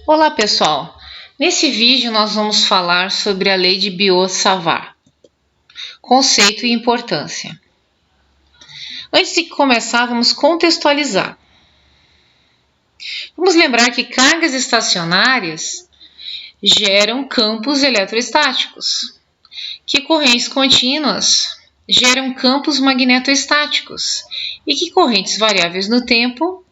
Olá pessoal, nesse vídeo nós vamos falar sobre a lei de Biot-Savart, conceito e importância. Antes de começar, vamos contextualizar. Vamos lembrar que cargas estacionárias geram campos eletrostáticos, que correntes contínuas geram campos magnetoestáticos e que correntes variáveis no tempo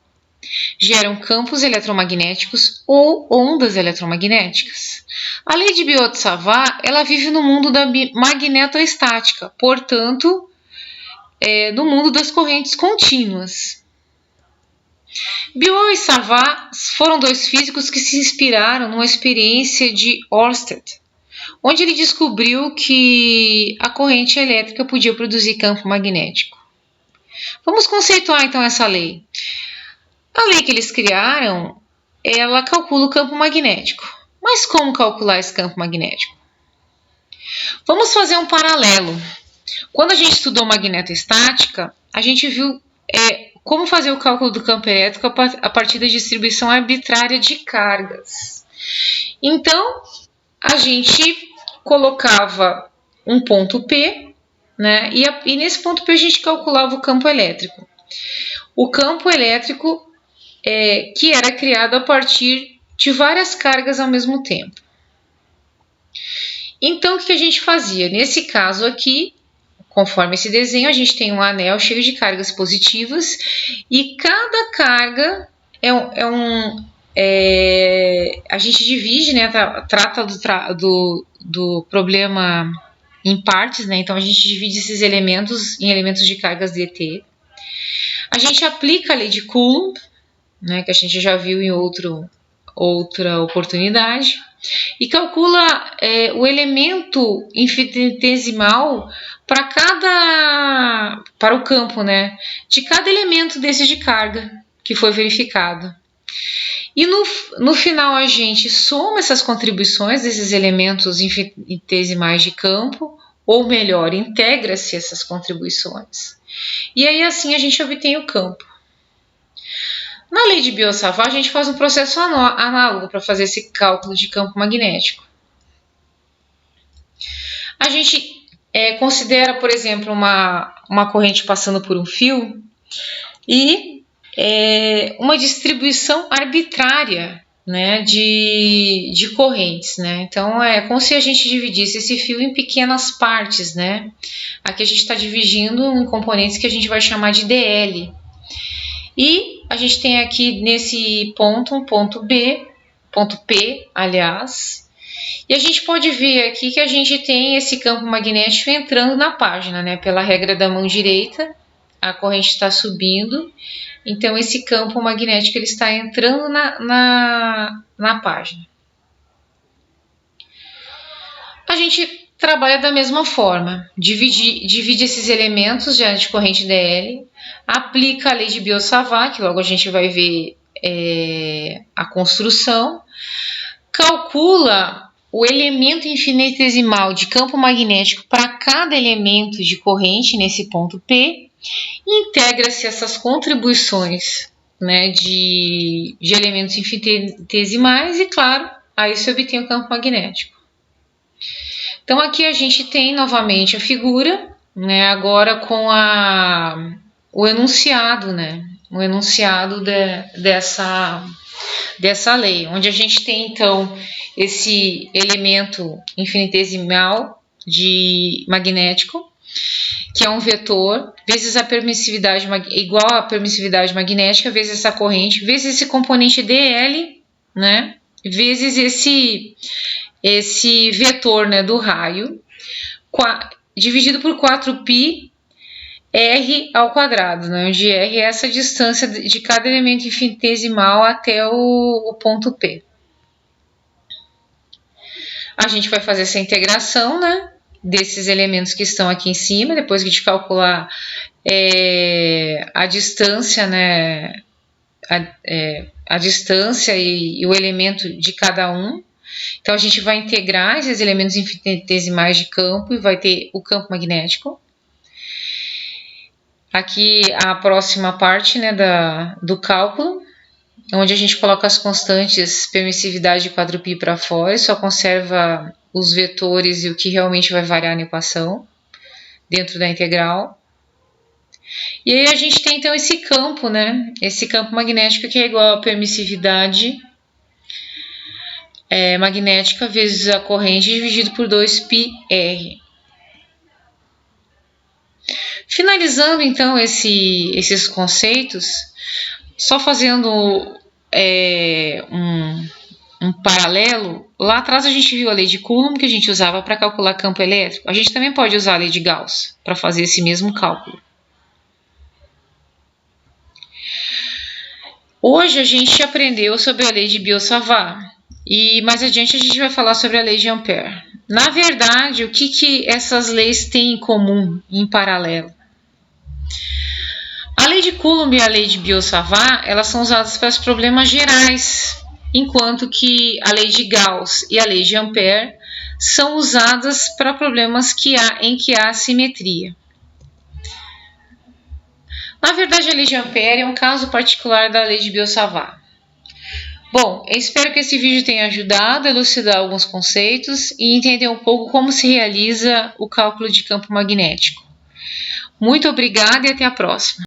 geram campos eletromagnéticos ou ondas eletromagnéticas. A lei de Biot-Savart, ela vive no mundo da magnetoestática, portanto, no mundo das correntes contínuas. Biot e Savart foram dois físicos que se inspiraram numa experiência de Ørsted, onde ele descobriu que a corrente elétrica podia produzir campo magnético. Vamos conceituar então essa lei. A lei que eles criaram, ela calcula o campo magnético. Mas como calcular esse campo magnético? Vamos fazer um paralelo. Quando a gente estudou magnetoestática, a gente viu como fazer o cálculo do campo elétrico a partir da distribuição arbitrária de cargas. Então, a gente colocava um ponto P, né? E nesse ponto P a gente calculava o campo elétrico. O campo elétrico que era criado a partir de várias cargas ao mesmo tempo. Então, o que a gente fazia? Nesse caso aqui, conforme esse desenho, a gente tem um anel cheio de cargas positivas e cada carga a gente divide, né? Trata do problema em partes, né? Então, a gente divide esses elementos em elementos de cargas dt. A gente aplica a lei de Coulomb, né, que a gente já viu em outra oportunidade, e calcula o elemento infinitesimal para o campo, né, de cada elemento desse de carga que foi verificado. E no final a gente soma essas contribuições desses elementos infinitesimais de campo, ou melhor, integra-se essas contribuições. E aí assim a gente obtém o campo. Na lei de Biot-Savart, a gente faz um processo análogo para fazer esse cálculo de campo magnético. A gente considera, por exemplo, uma corrente passando por um fio e uma distribuição arbitrária, né, de correntes, né? Então, é como se a gente dividisse esse fio em pequenas partes, né? Aqui a gente está dividindo em componentes que a gente vai chamar de DL. E a gente tem aqui nesse ponto um ponto B, ponto P, aliás. E a gente pode ver aqui que a gente tem esse campo magnético entrando na página, né? Pela regra da mão direita, a corrente está subindo. Então, esse campo magnético ele está entrando na página. A gente trabalha da mesma forma, divide esses elementos de corrente DL, aplica a lei de Biot-Savart, que logo a gente vai ver a construção, calcula o elemento infinitesimal de campo magnético para cada elemento de corrente nesse ponto P, integra-se essas contribuições, né, de elementos infinitesimais e, claro, aí se obtém o campo magnético. Então, aqui a gente tem novamente a figura, né, agora com o enunciado, né, o enunciado dessa lei, onde a gente tem, então, esse elemento infinitesimal de magnético, que é um vetor, vezes a permissividade, igual a permissividade magnética, vezes essa corrente, vezes esse componente dl, né, vezes esse vetor, né, do raio, dividido por 4π r ao quadrado, né, onde r é essa distância de cada elemento infinitesimal até o ponto P. A gente vai fazer essa integração, né, desses elementos que estão aqui em cima, depois que a gente calcular a distância, né, a distância e o elemento de cada um. Então, a gente vai integrar esses elementos infinitesimais de campo e vai ter o campo magnético. Aqui a próxima parte, né, do cálculo. onde a gente coloca as constantes permissividade e quadrupi para fora e só conserva os vetores e o que realmente vai variar na equação dentro da integral. E aí a gente tem então esse campo, né? Esse campo magnético que é igual a permissividade magnética vezes a corrente dividido por 2πr. Finalizando então esses conceitos, só fazendo um paralelo, lá atrás a gente viu a lei de Coulomb que a gente usava para calcular campo elétrico. A gente também pode usar a lei de Gauss para fazer esse mesmo cálculo. Hoje a gente aprendeu sobre a lei de Biot-Savart e mais adiante a gente vai falar sobre a lei de Ampère. Na verdade, o que essas leis têm em comum, em paralelo? A lei de Coulomb e a lei de Biot-Savart, elas são usadas para os problemas gerais, enquanto que a lei de Gauss e a lei de Ampère são usadas para problemas em que há assimetria. Na verdade, a lei de Ampère é um caso particular da lei de Biot-Savart. Bom, eu espero que esse vídeo tenha ajudado a elucidar alguns conceitos e entender um pouco como se realiza o cálculo de campo magnético. Muito obrigada e até a próxima.